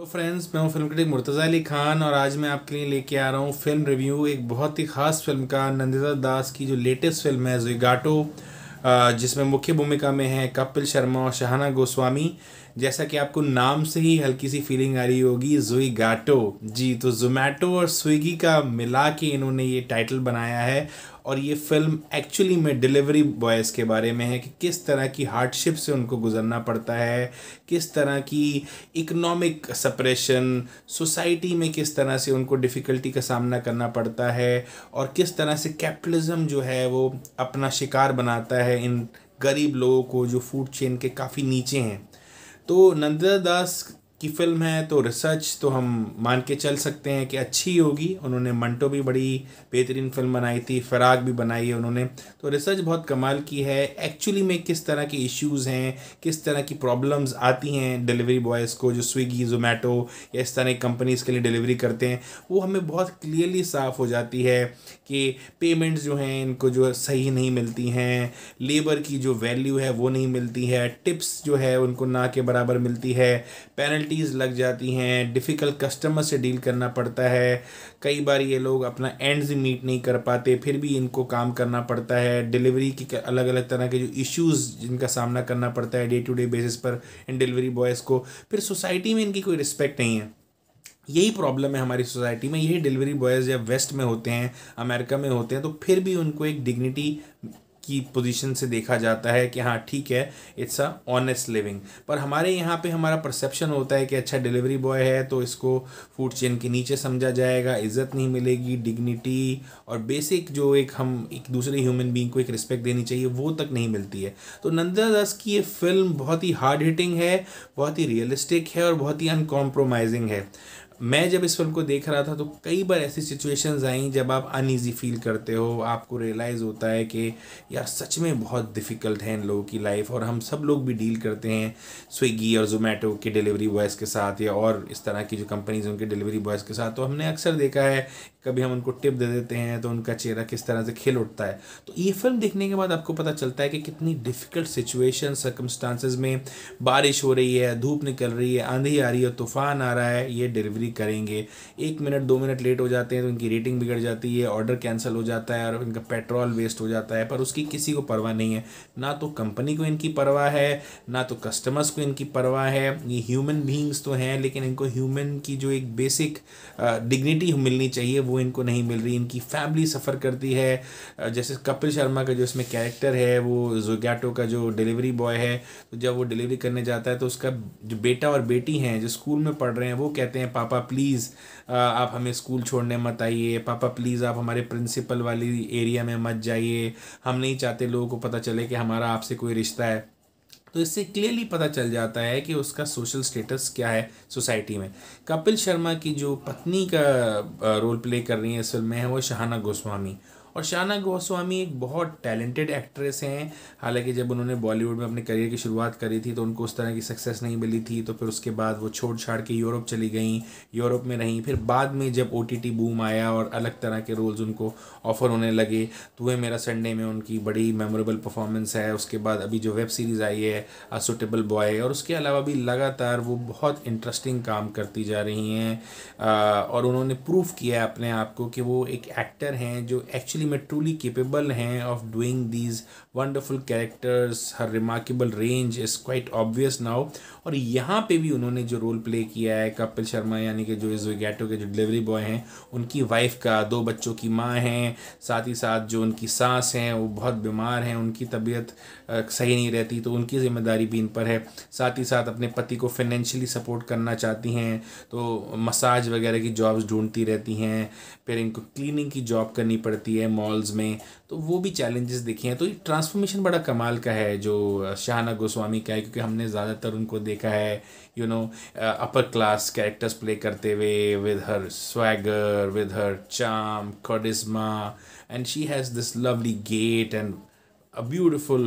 तो फ्रेंड्स, मैं हूँ फिल्म क्रिटिक मुर्तज़ा अली खान और आज मैं आपके लिए लेके आ रहा हूँ फिल्म रिव्यू एक बहुत ही ख़ास फिल्म का। नंदिता दास की जो लेटेस्ट फिल्म है ज़ोगाटो, जिसमें मुख्य भूमिका में है कपिल शर्मा और शहाना गोस्वामी। जैसा कि आपको नाम से ही हल्की सी फीलिंग आ रही होगी, ज़ोगाटो जी। तो जोमेटो और स्विगी का मिला के इन्होंने ये टाइटल बनाया है और ये फिल्म एक्चुअली में डिलीवरी बॉयज़ के बारे में है कि किस तरह की हार्डशिप से उनको गुजरना पड़ता है, किस तरह की इकोनॉमिक सप्रेशन, सोसाइटी में किस तरह से उनको डिफ़िकल्टी का सामना करना पड़ता है और किस तरह से कैपिटलिज्म जो है वो अपना शिकार बनाता है इन गरीब लोगों को जो फूड चेन के काफ़ी नीचे हैं। तो नंदिता दास की फिल्म है तो रिसर्च तो हम मान के चल सकते हैं कि अच्छी होगी। उन्होंने मंटो भी बड़ी बेहतरीन फिल्म बनाई थी, फिराक भी बनाई है उन्होंने। तो रिसर्च बहुत कमाल की है। एक्चुअली में किस तरह के इश्यूज़ हैं, किस तरह की प्रॉब्लम्स आती हैं डिलीवरी बॉयज़ को जो स्विगी जोमेटो या इस तरह की कंपनीज़ के लिए डिलीवरी करते हैं, वो हमें बहुत क्लियरली साफ़ हो जाती है कि पेमेंट्स जो हैं इनको जो सही नहीं मिलती हैं, लेबर की जो वैल्यू है वो नहीं मिलती है, टिप्स जो है उनको ना के बराबर मिलती है, पेनल्टीज़ लग जाती हैं, डिफ़िकल्ट कस्टमर से डील करना पड़ता है। कई बार ये लोग अपना एंड्स मीट नहीं कर पाते, फिर भी इनको काम करना पड़ता है। डिलीवरी की अलग अलग तरह के जो इश्यूज़ जिनका सामना करना पड़ता है डे टू डे बेसिस पर इन डिलीवरी बॉयज़ को, फिर सोसाइटी में इनकी कोई रिस्पेक्ट नहीं है। यही प्रॉब्लम है हमारी सोसाइटी में। यही डिलीवरी बॉयज़ जब वेस्ट में होते हैं, अमेरिका में होते हैं, तो फिर भी उनको एक डिग्निटी की पोजीशन से देखा जाता है कि हाँ ठीक है, इट्स अ ऑनेस्ट लिविंग। पर हमारे यहाँ पे हमारा परसेप्शन होता है कि अच्छा डिलीवरी बॉय है तो इसको फूड चेन के नीचे समझा जाएगा, इज़्ज़त नहीं मिलेगी, डिग्निटी और बेसिक जो एक हम एक दूसरे ह्यूमन बीइंग को एक रिस्पेक्ट देनी चाहिए वो तक नहीं मिलती है। तो नंदिता दास की ये फिल्म बहुत ही हार्ड हिटिंग है, बहुत ही रियलिस्टिक है और बहुत ही अनकॉम्प्रोमाइजिंग है। मैं जब इस फिल्म को देख रहा था तो कई बार ऐसी सिचुएशंस आई जब आप अनईज़ी फील करते हो, आपको रियलाइज़ होता है कि यार सच में बहुत डिफ़िकल्ट है इन लोगों की लाइफ और हम सब लोग भी डील करते हैं स्विगी और जोमेटो के डिलीवरी बॉयज़ के साथ या और इस तरह की जो कंपनीज उनके डिलीवरी बॉयज़ के साथ। तो हमने अक्सर देखा है कभी हम उनको टिप दे देते हैं तो उनका चेहरा किस तरह से खिल उठता है। तो ये फिल्म देखने के बाद आपको पता चलता है कि कितनी डिफ़िकल्ट सिचुएशन सर्कमस्टांसेस में बारिश हो रही है, धूप निकल रही है, आंधी आ रही है, तूफान आ रहा है, ये डिलीवरी करेंगे। 1 मिनट 2 मिनट लेट हो जाते हैं तो उनकी रेटिंग बिगड़ जाती है, ऑर्डर कैंसिल हो जाता है और इनका पेट्रोल वेस्ट हो जाता है। पर उसकी किसी को परवाह नहीं है, ना तो कंपनी को इनकी परवाह है, ना तो कस्टमर्स को इनकी परवाह है। ये ह्यूमन बींग्स तो हैं लेकिन इनको ह्यूमन की जो एक बेसिक डिग्निटी मिलनी चाहिए वो इनको नहीं मिल रही। इनकी फैमिली सफ़र करती है। जैसे कपिल शर्मा का जो इसमें कैरेक्टर है, वो ज़ोगाटो का जो डिलीवरी बॉय है, तो जब वो डिलीवरी करने जाता है तो उसका जो बेटा और बेटी हैं जो स्कूल में पढ़ रहे हैं वो कहते हैं पापा प्लीज़ आप हमें स्कूल छोड़ने मत आइए, पापा प्लीज़ आप हमारे प्रिंसिपल वाली एरिया में मत जाइए, हम नहीं चाहते लोगों को पता चले कि हमारा आपसे कोई रिश्ता है। तो इससे क्लियरली पता चल जाता है कि उसका सोशल स्टेटस क्या है सोसाइटी में। कपिल शर्मा की जो पत्नी का रोल प्ले कर रही है इस फिल्म में है वो शहाना गोस्वामी। और शहाना गोस्वामी एक बहुत टैलेंटेड एक्ट्रेस हैं। हालांकि जब उन्होंने बॉलीवुड में अपने करियर की शुरुआत करी थी तो उनको उस तरह की सक्सेस नहीं मिली थी, तो फिर उसके बाद वो छोड़ छाड़ के यूरोप चली गई, यूरोप में रहीं। फिर बाद में जब OTT बूम आया और अलग तरह के रोल्स उनको ऑफर होने लगे तो वह मेरा संडे में उनकी बड़ी मेमोरेबल परफॉर्मेंस है। उसके बाद अभी जो वेब सीरीज़ आई है अ सुटेबल बॉय, और उसके अलावा भी लगातार वो बहुत इंटरेस्टिंग काम करती जा रही हैं। और उन्होंने प्रूव किया है अपने आप को कि वो एक एक्टर हैं जो एक्चुअली में ट्रूली केपेबल हैं of doing these wonderful characters. Her remarkable range is quite obvious now. और यहाँ पे भी उन्होंने जो रोल प्ले किया है कपिल शर्मा यानी कि जो ज़ोगाटो के जो डिलीवरी बॉय हैं, उनकी वाइफ का, 2 बच्चों की माँ हैं, साथ ही साथ जो उनकी सास हैं वो बहुत बीमार हैं, उनकी तबीयत सही नहीं रहती तो उनकी ज़िम्मेदारी भी इन पर है। साथ ही साथ अपने पति को फाइनेंशियली सपोर्ट करना चाहती हैं तो मसाज वगैरह की जॉब्स ढूंढती रहती हैं। फिर इनको क्लीनिंग की जॉब करनी पड़ती है मॉल्स में, तो वो भी चैलेंजेस देखे हैं। तो ये ट्रांसफॉर्मेशन बड़ा कमाल का है जो शहाना गोस्वामी का है, क्योंकि हमने ज़्यादातर उनको देखा है अपर क्लास कैरेक्टर्स प्ले करते हुए with her swagger, with her charm, charisma, and she has this lovely gait and a beautiful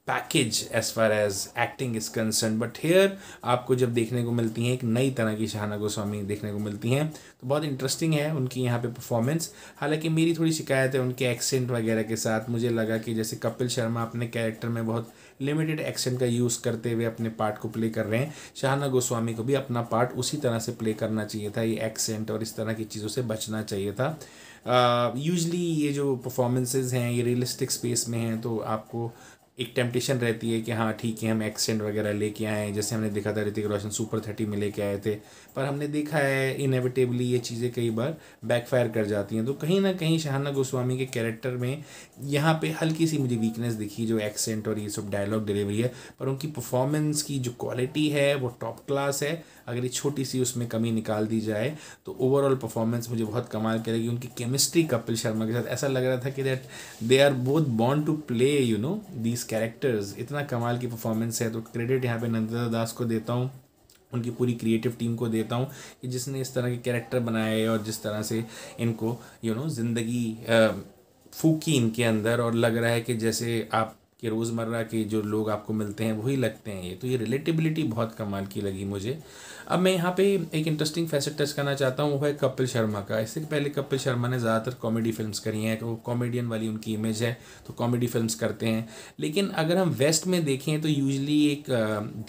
package as far as acting is concerned। But here आपको जब देखने को मिलती हैं एक नई तरह की शहाना गोस्वामी देखने को मिलती हैं तो बहुत इंटरेस्टिंग है उनकी यहाँ पे परफॉर्मेंस। हालांकि मेरी थोड़ी शिकायत है उनके एक्सेंट वगैरह के साथ। मुझे लगा कि जैसे कपिल शर्मा अपने कैरेक्टर में बहुत लिमिटेड एक्सेंट का यूज़ करते हुए अपने पार्ट को प्ले कर रहे हैं। शाहना गोस्वामी को भी अपना पार्ट उसी तरह से प्ले करना चाहिए था, ये एक्सेंट और इस तरह की चीज़ों से बचना चाहिए था। यूजली ये जो परफॉर्मेंसेज हैं ये रियलिस्टिक स्पेस में हैं, तो आपको एक टेम्पटेशन रहती है कि हाँ ठीक है हम एक्सेंट वगैरह लेके आए, जैसे हमने देखा था ऋतिक रोशन सुपर 30 में लेके आए थे, पर हमने देखा है इनएविटेबली ये चीज़ें कई बार बैकफायर कर जाती हैं। तो कहीं ना कहीं शाहना गोस्वामी के कैरेक्टर में यहाँ पे हल्की सी मुझे वीकनेस दिखी, जो एक्सेंट और ये सब डायलॉग डिलीवरी है, पर उनकी परफॉर्मेंस की जो क्वालिटी है वो टॉप क्लास है। अगर ये छोटी सी उसमें कमी निकाल दी जाए तो ओवरऑल परफॉर्मेंस मुझे बहुत कमाल करेगी। उनकी केमिस्ट्री कपिल शर्मा के साथ ऐसा लग रहा था कि that they are both born to play these characters. इतना कमाल की परफॉर्मेंस है, तो क्रेडिट यहाँ पे नंदिता दास को देता हूँ, उनकी पूरी क्रिएटिव टीम को देता हूँ कि जिसने इस तरह के कैरेक्टर बनाए और जिस तरह से इनको ज़िंदगी फूकी इनके अंदर, और लग रहा है कि जैसे आपके रोज़मर्रा के जो लोग आपको मिलते हैं वही लगते हैं ये। तो ये रिलेटेबिलिटी बहुत कमाल की लगी मुझे। अब मैं यहाँ पे एक इंटरेस्टिंग फैसेट टच करना चाहता हूँ, वो है कपिल शर्मा का। इससे पहले कपिल शर्मा ने ज़्यादातर कॉमेडी फिल्म्स करी हैं, वो कॉमेडियन वाली उनकी इमेज है, तो कॉमेडी फिल्म्स करते हैं। लेकिन अगर हम वेस्ट में देखें तो यूजली एक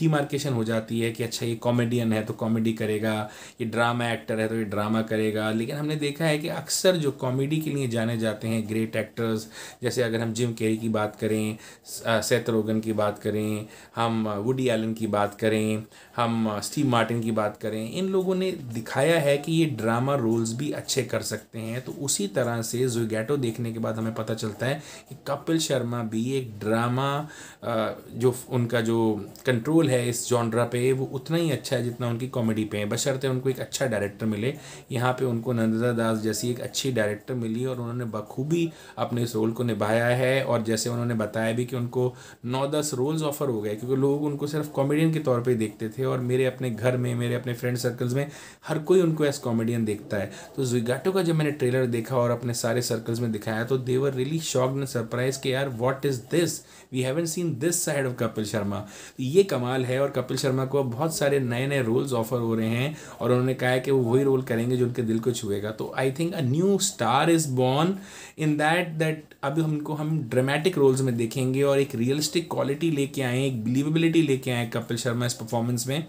डिमार्केशन हो जाती है कि अच्छा ये कॉमेडियन है तो कॉमेडी करेगा, ये ड्रामा एक्टर है तो ये ड्रामा करेगा। लेकिन हमने देखा है कि अक्सर जो कॉमेडी के लिए जाने जाते हैं ग्रेट एक्टर्स, जैसे अगर हम जिम कैरी की बात करें, सेथ रोगन की बात करें, हम वुडी एलन की बात करें, हम स्टीव मार्टिन की बात करें, इन लोगों ने दिखाया है कि ये ड्रामा रोल्स भी अच्छे कर सकते हैं। तो उसी तरह से ज़ोगैटो देखने के बाद हमें पता चलता है कि कपिल शर्मा भी एक ड्रामा जो उनका जो कंट्रोल है इस जॉनरा पे वो उतना ही अच्छा है जितना उनकी कॉमेडी पे है, बशर्ते उनको एक अच्छा डायरेक्टर मिले। यहाँ पे उनको नंदिता दास जैसी एक अच्छी डायरेक्टर मिली और उन्होंने बखूबी अपने इस रोल को निभाया है। और जैसे उन्होंने बताया भी कि उनको 9-10 रोल्स ऑफर हो गए, क्योंकि लोग उनको सिर्फ कॉमेडियन के तौर पे देखते थे, और मेरे अपने घर में, मेरे अपने फ्रेंड सर्कल्स में हर कोई उनको एज कॉमेडियन देखता है। तो ज़ोगैटो का जब मैंने ट्रेलर देखा और अपने सारे सर्कल्स में दिखाया तो they were really shocked and surprise कि यार what is this, we haven't seen this side of Kapil Sharma. तो ये कमाल है, और कपिल शर्मा को बहुत सारे नए नए रोल्स ऑफर हो रहे हैं, और उन्होंने कहा है कि वो वही रोल करेंगे जो उनके दिल को छुएगा। तो I think a new star is born in that अभी हम ड्रामेटिक रोल्स में देखेंगे और एक रियलिस्टिक क्वालिटी लेके आए, एक बिलीवेबिलिटी लेके आए कपिल शर्मा इस परफॉर्मेंस में।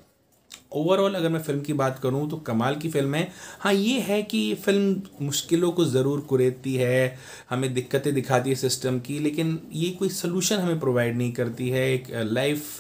ओवरऑल अगर मैं फ़िल्म की बात करूं तो कमाल की फ़िल्म है। हाँ ये है कि फ़िल्म मुश्किलों को ज़रूर कुरेदती है, हमें दिक्कतें दिखाती है सिस्टम की, लेकिन ये कोई सलूशन हमें प्रोवाइड नहीं करती है। एक लाइफ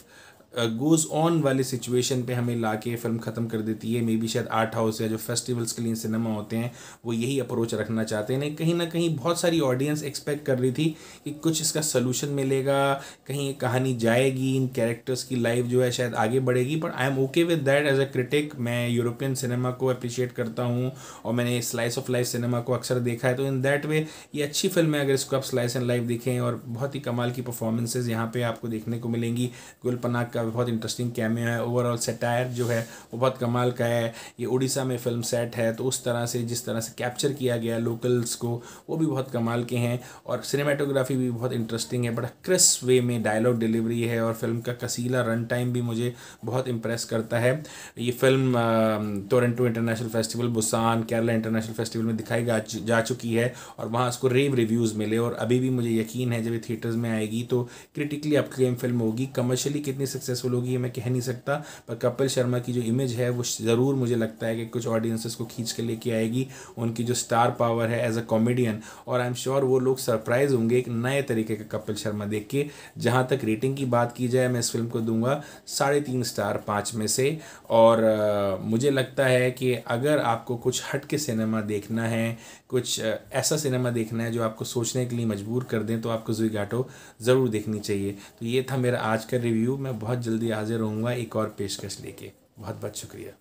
गोज़ ऑन वाली सिचुएशन पे हमें लाके फ़िल्म ख़त्म कर देती है। मे बी शायद आर्ट हाउस या जो फेस्टिवल्स के लिए सिनेमा होते हैं वो यही अप्रोच रखना चाहते हैं। नहीं, कहीं ना कहीं बहुत सारी ऑडियंस एक्सपेक्ट कर रही थी कि कुछ इसका सलूशन मिलेगा, कहीं ये कहानी जाएगी, इन कैरेक्टर्स की लाइफ जो है शायद आगे बढ़ेगी। But I am okay with that as a critic. मैं यूरोपियन सिनेमा को अप्रिशिएट करता हूँ और मैंने स्लाइस ऑफ लाइफ सिनेमा को अक्सर देखा है, तो इन दैट वे ये अच्छी फिल्म है अगर इसको आप स्लाइस एंड लाइफ देखें। और बहुत ही कमाल की परफॉर्मेंसेज यहाँ पे आपको देखने को मिलेंगी। गुल पनाग का बहुत इंटरेस्टिंग कैमियो है। ओवरऑल सेटायर जो है वो बहुत कमाल का है। ये उड़ीसा में फिल्म सेट है, तो उस तरह से जिस तरह से कैप्चर किया गया लोकल्स को वो भी बहुत कमाल के हैं। और सिनेमाटोग्राफी भी बहुत इंटरेस्टिंग है, बड़ा क्रिस्प वे में डायलॉग डिलीवरी है, और फिल्म का कसीला रन टाइम भी मुझे बहुत इम्प्रेस करता है। ये film Toronto international festival, Busan, Kerala international festival में दिखाई जा चुकी है, और वहाँ उसको रेव रिव्यूज़ मिले। और अभी भी मुझे यकीन है जब ये थिएटर्स में आएगी तो क्रिटिकली अपक्लेम फिल्म होगी। कमर्शियली कितनी सक्सेसफुल होगी ये मैं कह नहीं सकता, पर कपिल शर्मा की जो इमेज है वो ज़रूर मुझे लगता है कि कुछ ऑडियंसेस को खींच के लेके आएगी। उनकी जो स्टार पावर है एज अ कॉमेडियन, और आई एम श्योर वो लोग सरप्राइज होंगे एक नए तरीके का कपिल शर्मा देख के। जहाँ तक रेटिंग की बात की जाए मैं इस फिल्म को दूंगा 3.5 स्टार 5 में से। और मुझे लगता है कि अगर आपको कुछ हट के सिनेमा देखना है, कुछ ऐसा सिनेमा देखना है जो आपको सोचने के लिए मजबूर कर दें, तो आपको ज़ोगैटो ज़रूर देखनी चाहिए। तो ये था मेरा आज का रिव्यू। मैं बहुत जल्दी हाजिर रहूँगा एक और पेशकश लेके। बहुत बहुत शुक्रिया।